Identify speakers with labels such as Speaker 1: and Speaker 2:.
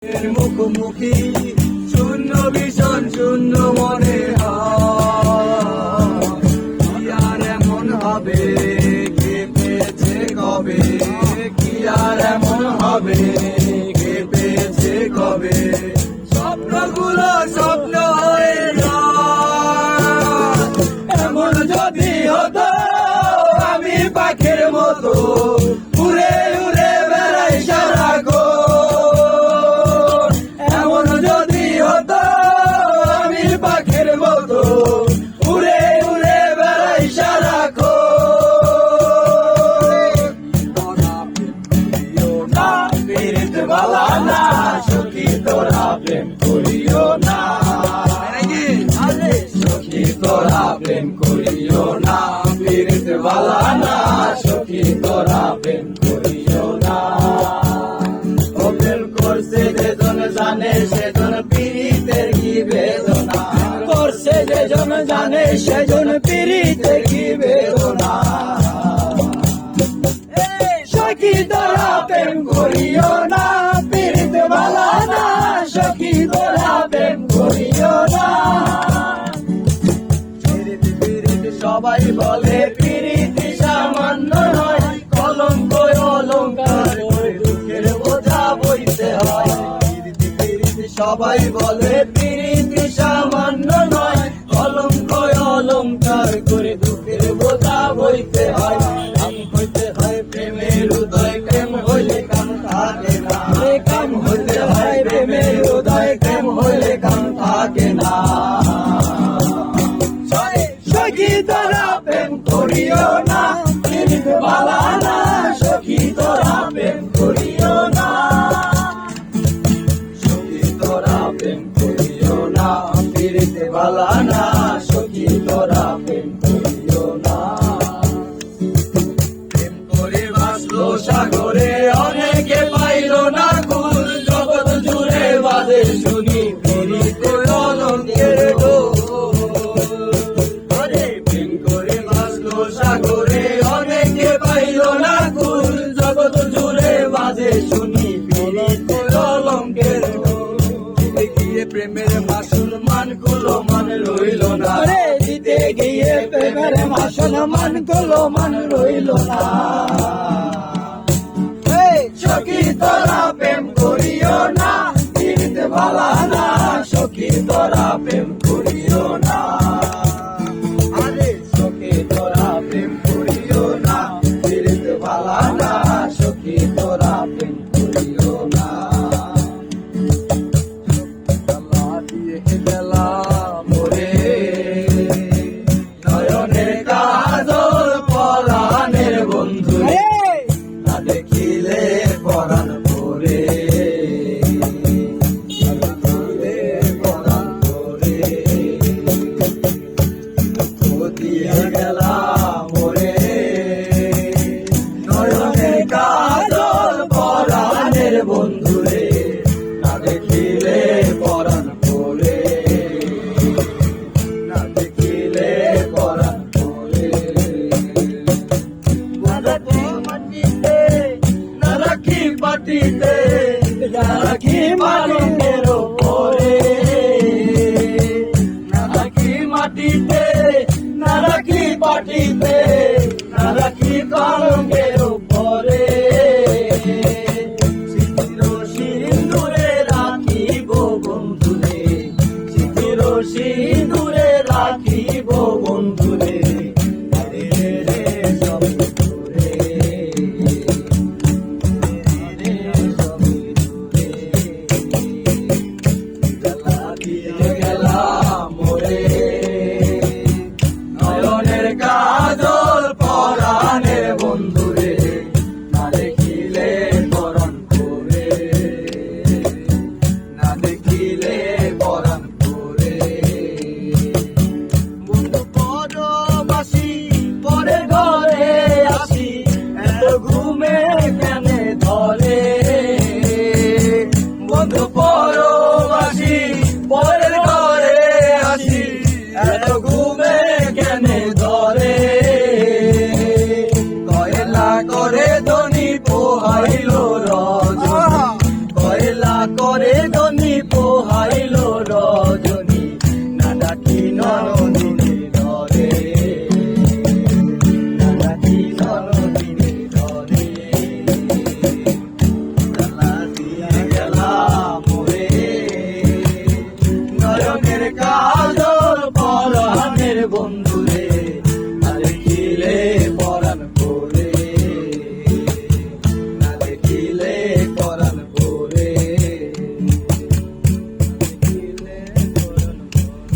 Speaker 1: মুখোমুখি শূন্য ভীষণ শূন্য মনে হয় আর এমন হবে কে পেয়েছে কবে কি আর এমন হবে কে পেয়েছে কবে স্বপ্নগুলো স্বপ্ন হয়ে যায় এমন যদি হতো আমি পাখির মতো উড়ে উড়ে বেড়াই সারাক্ষণ উড়ে উড়ে বেড়াই সারাক্ষণ পীড়িত বালা না সখী তোরা প্রেম করিও না সখী তোরা প্রেম করিও না পীড়িত বালা না সখী তোরা প্রেম করিও না ও প্রেম করছে যেজন জানে সেজন পীড়িতের কি বেদনা করছে যেজন জানে সেজন পীড়িতে কি বেদনা সখী তোরা প্রেম করিও না পীড়িত বালা না সখী তোরা প্রেম করিও না পীড়িত সবাই বলে পীড়িত সামান্য নয় কলঙ্ক অলঙ্কার দুঃখের বোঝা বইতে হয় পীড়িত সবাই বলে পীড়িত সামান্য নয় কলঙ্ক অলঙ্কার করে দুঃখের বোঝা বইতে হয় কাম হইতে হয় প্রেমের হৃদয় প্রেম হইলে কাম থাকে না কাম হইতে হয় প্রেমের হৃদয় প্রেম হইলে কাম থাকে না সখী তোরা প্রেম করিও না পীড়িত বালা না সখী তোরা প্রেম করিও না সখী তোরা প্রেম করিও না পীড়িত বালা না সখী তোরা প্রেম করিও না প্রেম করে ভাসলো সাগরে অনেকে পাইল না কুল জগৎ জুড়ে বাজে শুনি পীড়িত কলঙ্কের প্রেম করে ভাসলো সাগরে অনেকে পাইল না কুল জগৎ জুড়ে বাজে শুনি পীড়িত কলঙ্কের গিয়ে প্রেমের মাসুল মান গুলো মান রইল না দিতে গিয়ে প্রেমের মাসুল মান গুলো মান রইল না সখী তোরা প্রেম করিও না পীড়িত বালা না সখী তোরা প্রেম করিও না সখী তোরা প্রেম করিও না পীড়িত বালা না সখী তোরা প্রেম করিও না মোরে নয়নের কাজল পরাণের বন্ধু না দেখিলে পরাণ পরে পরাণ পরে দিয়ে গেলাম মোরে নয়নের কাজল পরাণের বন্ধুরে না দেখিলে পরাণ পরে না দেখিলে পরাণ পরে মাটিতে না রাখি পাটিতে না রাখি মাটির ওপরে না রাখি মাটিতে না রাখি পাটিতে না রাখি কলঙ্কের উপরে সিঁদুরে রাখিব বন্ধুরে সিঁদুরে রাখিব বন্ধুরে সব দূরে সব দূরে জ্বালা দিয়ে গেলাম মোরে নয়নের কাজল পরাণের বন্ধুরে না দেখিলে পরাণ পরে না দেখিলে পরাণ পরে বন্ধু পরবাসী পরে ঘরে আসি এত ঘুমে কেন ধরে বন্ধু